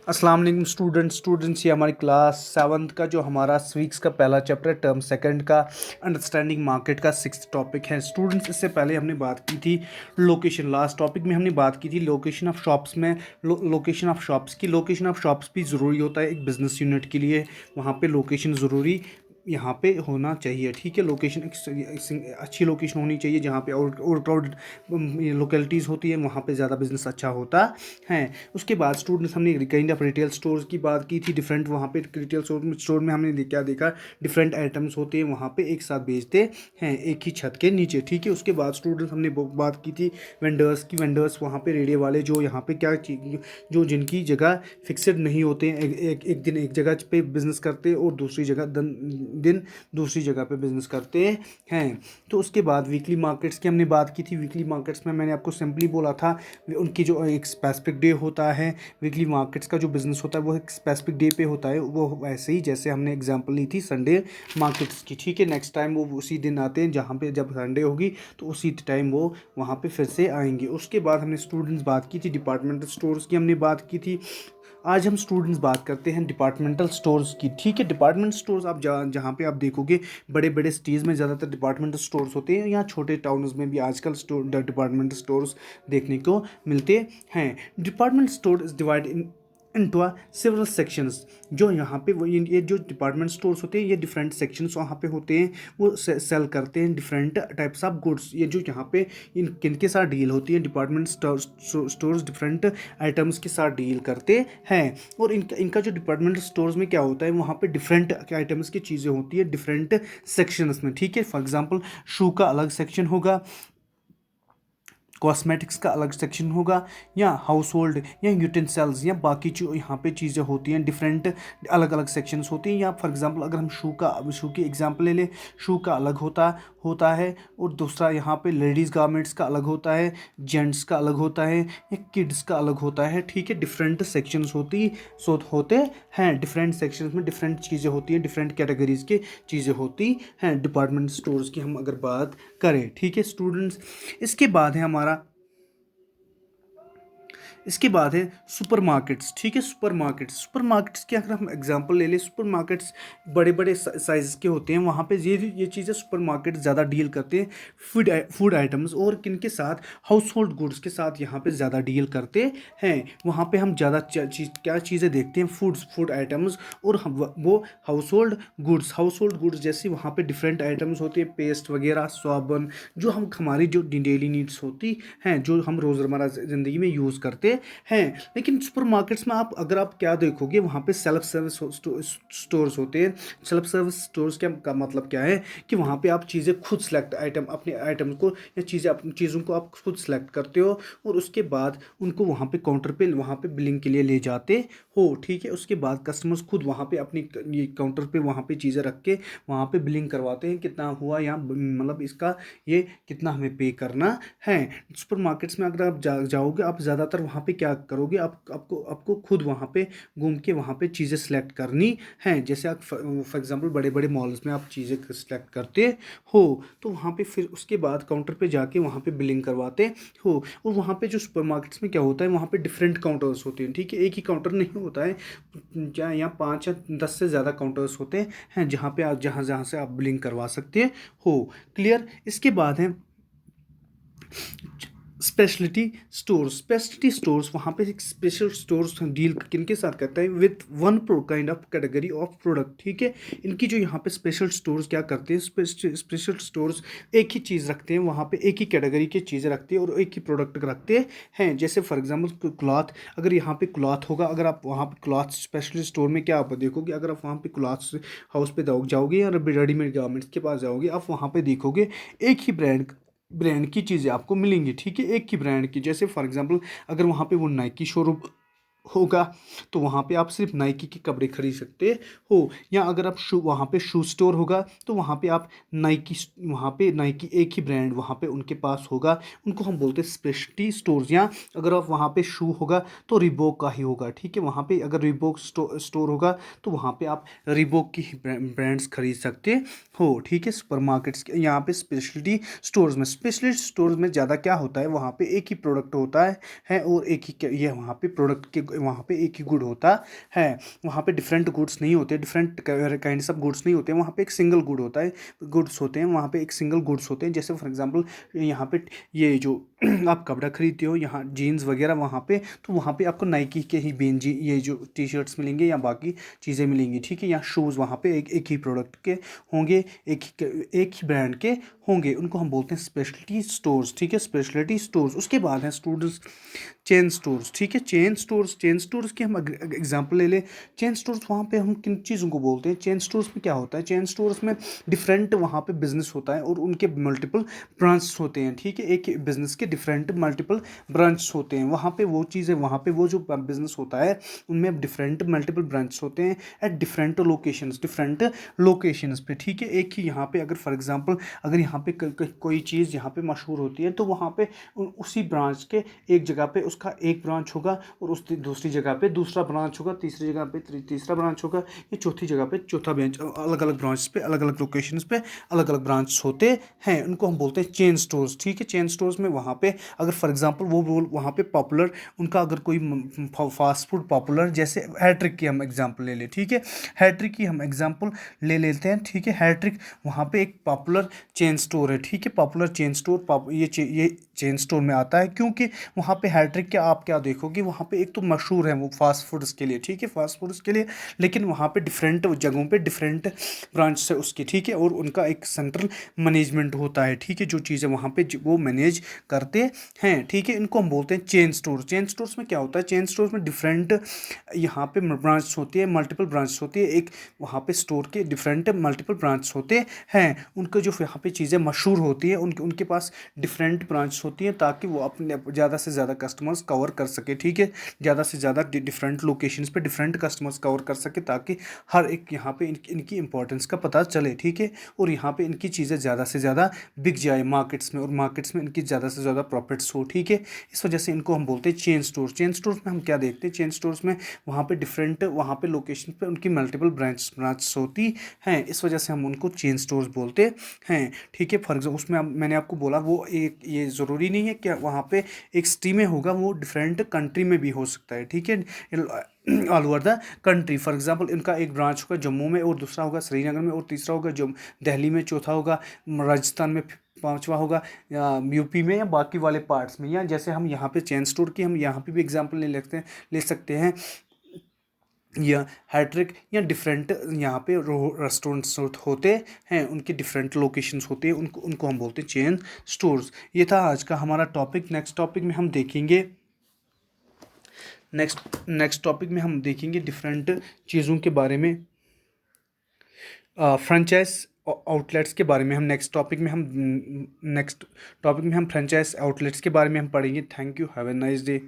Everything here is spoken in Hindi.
अस्सलाम वालेकुम स्टूडेंट्स, ये हमारी क्लास सेवन्थ का जो हमारा स्वीक्स का पहला चैप्टर है, टर्म सेकंड का अंडरस्टैंडिंग मार्केट का सिक्स्थ टॉपिक है। स्टूडेंट्स, इससे पहले हमने बात की थी लोकेशन। लास्ट टॉपिक में हमने बात की थी लोकेशन ऑफ शॉप्स में। लोकेशन ऑफ शॉप्स की लोकेशन ऑफ शॉप्स भी ज़रूरी होता है एक बिज़नेस यूनिट के लिए। वहाँ पे लोकेशन ज़रूरी यहाँ पे होना चाहिए, ठीक है। लोकेशन अच्छी लोकेशन होनी चाहिए जहाँ पे और क्राउड लोकेलिटीज़ होती है, वहाँ पे ज़्यादा बिजनेस अच्छा होता है। उसके बाद स्टूडेंट्स, हमने काइंड ऑफ रिटेल स्टोर्स की बात की थी। डिफरेंट वहाँ पे रिटेल स्टोर में हमने क्या देखा, डिफरेंट आइटम्स होते हैं वहाँ पे एक साथ बेचते हैं एक ही छत के नीचे, ठीक है। उसके बाद स्टूडेंट्स, हमने बात की थी वेंडर्स की। वेंडर्स वहाँ पे रेडियो वाले जो यहाँ पे क्या जो जिनकी जगह फिक्सड नहीं होते हैं, एक दिन एक जगह पे बिजनेस करते हैं और दूसरी जगह दिन दूसरी जगह पे बिजनेस करते हैं। तो उसके बाद वीकली मार्केट्स की हमने बात की थी। वीकली मार्केट्स में मैंने आपको सिंपली बोला था उनकी जो एक स्पेसिफिक डे होता है, वीकली मार्केट्स का जो बिजनेस होता है वो एक स्पेसिफिक डे पे होता है। वो वैसे ही जैसे हमने एग्जांपल ली थी संडे मार्केट्स की, ठीक है। नेक्स्ट टाइम वो उसी दिन आते हैं जहाँ पे जब संडे होगी तो उसी टाइम वो वहाँ पे फिर से आएंगे। उसके बाद हमने स्टूडेंट्स बात की थी डिपार्टमेंटल स्टोर्स की, हमने बात की थी। आज हम स्टूडेंट्स बात करते हैं डिपार्टमेंटल स्टोर्स की, ठीक है। डिपार्टमेंट स्टोर्स आप जहाँ पे आप देखोगे बड़े बड़े सिटीज़ में ज़्यादातर डिपार्टमेंटल स्टोर्स होते हैं। यहाँ छोटे टाउन्स में भी आजकल डिपार्टमेंटल स्टोर्स देखने को मिलते हैं। Department store is divide into several sections. जो यहाँ पे वो ये जो डिपार्टमेंट स्टोर्स होते हैं, ये डिफरेंट सेक्शंस वहाँ पे होते हैं। वो सेल करते हैं डिफरेंट टाइप्स ऑफ गुड्स। ये जो यहाँ पे इन किन के साथ डील होती है, डिपार्टमेंट स्टोर्स डिफरेंट आइटम्स के साथ डील करते हैं। और इनका इनका जो डिपार्टमेंट स्टोर्स में क्या होता है, वहाँ पे डिफरेंट आइटम्स की चीज़ें होती है डिफरेंट सेक्शंस में, ठीक है। फॉर एग्जांपल शू का अलग सेक्शन होगा, कॉस्मेटिक्स का अलग सेक्शन होगा, या हाउस होल्ड या यूटेंसिल्स या बाकी जो यहाँ पे चीज़ें होती हैं डिफरेंट अलग अलग सेक्शंस होती हैं। या फॉर एग्जांपल अगर हम शू की एग्जांपल ले लें, शू का अलग होता है। और दूसरा यहाँ पे लेडीज़ गारमेंट्स का अलग होता है, जेंट्स का अलग होता है, या किड्स का अलग होता है, ठीक है। डिफरेंट सेक्शंस होते हैं। डिफरेंट सेक्शंस में डिफरेंट चीज़ें होती हैं, डिफरेंट कैटेगरीज की चीज़ें होती हैं डिपार्टमेंट स्टोर्स की हम अगर बात करें, ठीक है स्टूडेंट्स। इसके बाद है हमारा इसके बाद है सुपरमार्केट्स, ठीक है। सुपरमार्केट्स के अगर हम एग्जांपल ले लें, सुपरमार्केट्स बड़े बड़े साइज़ के होते हैं। वहाँ पे ये चीज़ें सुपरमार्केट ज़्यादा डील करते हैं फूड आइटम्स और किन के साथ, हाउस होल्ड गुड्स के साथ यहाँ पे ज़्यादा डील करते हैं। वहाँ पे हम ज़्यादा क्या चीज़ें देखते हैं, फूड आइटम्स और वो हाउस होल्ड गुड्स जैसे वहाँ पे डिफरेंट आइटम्स होते हैं, पेस्ट वगैरह, साबुन, जो हमारी जो डेली नीड्स होती हैं, जो हम रोज़मर्रा ज़िंदगी में यूज़ करते हैं। लेकिन सुपरमार्केट्स में अगर आप क्या देखोगे, वहाँ पे सेल्फ सर्विस स्टोर्स होते हैं। सेल्फ सर्विस स्टोर्स का मतलब क्या है कि वहाँ पे आप चीज़ें खुद सेलेक्ट अपने आइटम को या चीज़ों को आप खुद सेलेक्ट करते हो और उसके बाद उनको वहाँ पे काउंटर पे वहाँ पे बिलिंग के लिए ले जाते हो, ठीक है। उसके बाद कस्टमर्स खुद वहाँ पे अपनी ये काउंटर पे वहाँ पे चीज़ें रख के वहाँ पे बिलिंग करवाते हैं, कितना हुआ या मतलब इसका ये कितना हमें पे करना है। सुपरमार्केट्स में अगर आप जाओगे, आप ज़्यादातर वहाँ पे क्या करोगे, आपको खुद वहाँ पे घूम के वहाँ पे चीज़ें सेलेक्ट करनी हैं। जैसे आप फॉर एग्जांपल बड़े बड़े मॉल्स में आप चीज़ें सेलेक्ट करते हो, तो वहाँ पे फिर उसके बाद काउंटर पे जाके वहाँ पे बिलिंग करवाते हो। और वहाँ पे जो सुपरमार्केट्स में क्या होता है, वहाँ पे डिफरेंट काउंटर्स होते हैं, ठीक है। एक ही काउंटर नहीं होता है, क्या यहाँ 5 या 10 से ज़्यादा काउंटर्स होते हैं जहाँ पे आप जहाँ से आप बिलिंग करवा सकते हो। क्लियर। इसके बाद है स्पेशलिटी स्टोर्स। वहाँ पे एक स्पेशल स्टोर्स डील किनके साथ करता है, with one kind of category of product, ठीक है। इनकी जो यहाँ पे स्पेशल स्टोर्स क्या करते हैं, स्पेशल स्टोर्स एक ही चीज़ रखते हैं, वहाँ पे एक ही कैटेगरी की चीज़ें रखते हैं और एक ही प्रोडक्ट रखते हैं। जैसे फॉर एग्जांपल क्लॉथ, अगर यहाँ पे क्लॉथ होगा, अगर आप वहाँ पे क्लॉथ स्पेशलिस्ट स्टोर में क्या आप देखोगे, अगर आप वहाँ पे क्लॉथ हाउस पे जाओगे या रेडीमेड गारमेंट्स के पास जाओगे, आप वहाँ पे देखोगे एक ही ब्रांड की चीज़ें आपको मिलेंगी, ठीक है। एक ही ब्रांड की, जैसे फॉर एग्जांपल अगर वहाँ पे वो नाइकी शोरूम होगा तो वहाँ पे आप सिर्फ नाइकी के कपड़े खरीद सकते हो। या अगर आप वहाँ पे शू स्टोर होगा तो वहाँ पे आप नाइकी एक ही ब्रांड वहाँ पे उनके पास होगा, उनको हम बोलते हैं स्पेशलिटी स्टोर्स। या अगर आप वहाँ पे शू होगा तो रिबोक का ही होगा, ठीक है। वहाँ पे अगर रिबोक स्टोर होगा तो वहाँ पे आप रिबोक की ब्रांड्स खरीद सकते हो, ठीक है। सुपरमार्केट्स यहाँ पे स्पेशलिटी स्टोर्स में ज़्यादा क्या होता है, वहाँ पे एक ही प्रोडक्ट होता है और एक ही ये वहाँ पे प्रोडक्ट के वहाँ पे एक ही गुड होता है। वहाँ पे डिफरेंट गुड्स नहीं होते, डिफरेंट काइंड्स ऑफ गुड्स नहीं होते, वहाँ पे एक सिंगल गुड होता है, गुड्स होते हैं, वहाँ पे एक सिंगल गुड्स होते हैं। जैसे फॉर एग्जांपल यहाँ पे ये जो आप कपड़ा खरीदते हो यहाँ जीन्स वगैरह वहाँ पे, तो वहाँ पे आपको नाइकी के ही ये जो टी शर्ट्स मिलेंगे या बाकी चीज़ें मिलेंगी, ठीक है। या शूज़ वहाँ पे एक ही प्रोडक्ट के होंगे, एक ही ब्रांड के होंगे, उनको हम बोलते हैं स्पेशलिटी स्टोर्स, ठीक है, स्पेशलिटी स्टोर्स। उसके बाद हैं स्टूडेंट्स चेन स्टोर्स, ठीक है। चेन स्टोर्स की हम एग्जांपल ले ले। चेन स्टोर्स वहाँ पे हम किन चीज़ों को बोलते हैं? चेन स्टोर्स में क्या होता है? चेन स्टोर्स में डिफरेंट वहाँ पे बिजनेस होता है और उनके मल्टीपल ब्रांच होते हैं, ठीक है। एक बिजनेस के डिफरेंट मल्टीपल ब्रांच होते हैं, वहाँ पे वो चीज़ें, वहाँ पे वो जो बिजनेस होता है उनमें डिफरेंट मल्टीपल ब्रांच होते हैं एट डिफरेंट लोकेशंस पे, ठीक है। एक ही यहाँ पे अगर फॉर एग्जांपल अगर यहाँ पे कोई चीज़ यहाँ पे मशहूर होती है तो वहाँ पे उसी ब्रांच के एक जगह पे उसका एक ब्रांच होगा और उस दूसरी जगह पे दूसरा ब्रांच होगा, तीसरी जगह पे तीसरा ब्रांच होगा, ये चौथी जगह पे चौथा ब्रांच, अलग अलग ब्रांच पे अलग अलग लोकेशंस पे अलग अलग ब्रांच होते हैं, उनको हम बोलते हैं चेन स्टोर्स, ठीक है। चेन स्टोर्स में वहाँ पे अगर फॉर एग्जांपल वो वहाँ पे पॉपुलर उनका अगर कोई फास्ट फूड पॉपुलर, जैसे हैट्रिक की हम एग्जांपल ले लें, ठीक है। हैट्रिक की हम एग्जांपल ले लेते हैं, ठीक है। हैट्रिक वहाँ पे एक पॉपुलर चेन स्टोर है, ठीक है। पॉपुलर चेन स्टोर ये चेन स्टोर में आता है क्योंकि वहाँ पे हैट्रिक के आप क्या देखोगे, वहाँ पे एक तो मशहूर है वो फास्ट फूड्स के लिए, ठीक है, फास्ट फूड्स के लिए, लेकिन वहाँ पे डिफरेंट जगहों पे डिफरेंट ब्रांच है उसकी, ठीक है। और उनका एक सेंट्रल मैनेजमेंट होता है, ठीक है, जो चीज़ें वहाँ पे वो मैनेज करते हैं, ठीक है। इनको हम बोलते हैं चेन स्टोर। चेन स्टोर्स में क्या होता है? चेन स्टोर्स में डिफरेंट यहाँ पे ब्रांच होती है, मल्टीपल ब्रांच होती है, एक वहाँ पे स्टोर के डिफरेंट मल्टीपल ब्रांच होते हैं। उनके जो यहाँ पे चीज़ें मशहूर होती है उनके पास डिफरेंट ब्रांच होती है ताकि वो अपने ज़्यादा से ज़्यादा कस्टमर्स कवर कर सके, ठीक है। ज़्यादा से ज़्यादा डिफरेंट लोकेशंस पे डिफरेंट कस्टमर्स कवर कर सके ताकि हर एक यहाँ पे इनकी इंपॉर्टेंस का पता चले, ठीक है। और यहाँ पे इनकी चीज़ें ज़्यादा से ज़्यादा बिक जाए मार्केट्स में और मार्केट्स में इनकी ज़्यादा से ज़्यादा प्रॉफिट्स हो, ठीक है। इस वजह से इनको हम बोलते हैं चेन स्टोर। चेन स्टोर्स में हम क्या देखते हैं? चेन स्टोर्स में वहाँ पे डिफरेंट वहाँ पे लोकेशन पे उनकी मल्टीपल ब्रांच होती हैं, इस वजह से हम उनको चेन स्टोर्स बोलते हैं, ठीक है। फॉर एग्जाम्पल उसमें मैंने आपको बोला वो एक ये ज़रूरी नहीं है कि वहाँ पे एक सिटी में होगा, वो डिफरेंट कंट्री में भी हो सकता है, ठीक है, all over the country. For example इनका एक ब्रांच होगा जम्मू में और दूसरा होगा श्रीनगर में और तीसरा होगा दिल्ली में, चौथा होगा राजस्थान में, पांचवा होगा यूपी में या बाकी वाले पार्ट्स में। या जैसे हम यहाँ पे चेन स्टोर की हम यहाँ पे भी एग्जांपल ले सकते हैं या हैट्रिक या डिफरेंट यहाँ पे रेस्टोरेंट्स होते हैं, उनकी डिफरेंट लोकेशंस होती है, उनको हम बोलते हैं चेन स्टोर्स। ये था आज का हमारा टॉपिक। नेक्स्ट टॉपिक में हम देखेंगे नेक्स्ट टॉपिक में हम देखेंगे डिफरेंट चीज़ों के बारे में, फ्रेंचाइज आउटलेट्स के बारे में। हम नेक्स्ट टॉपिक में हम फ्रेंचाइज आउटलेट्स के बारे में हम पढ़ेंगे। Thank you, have a nice day.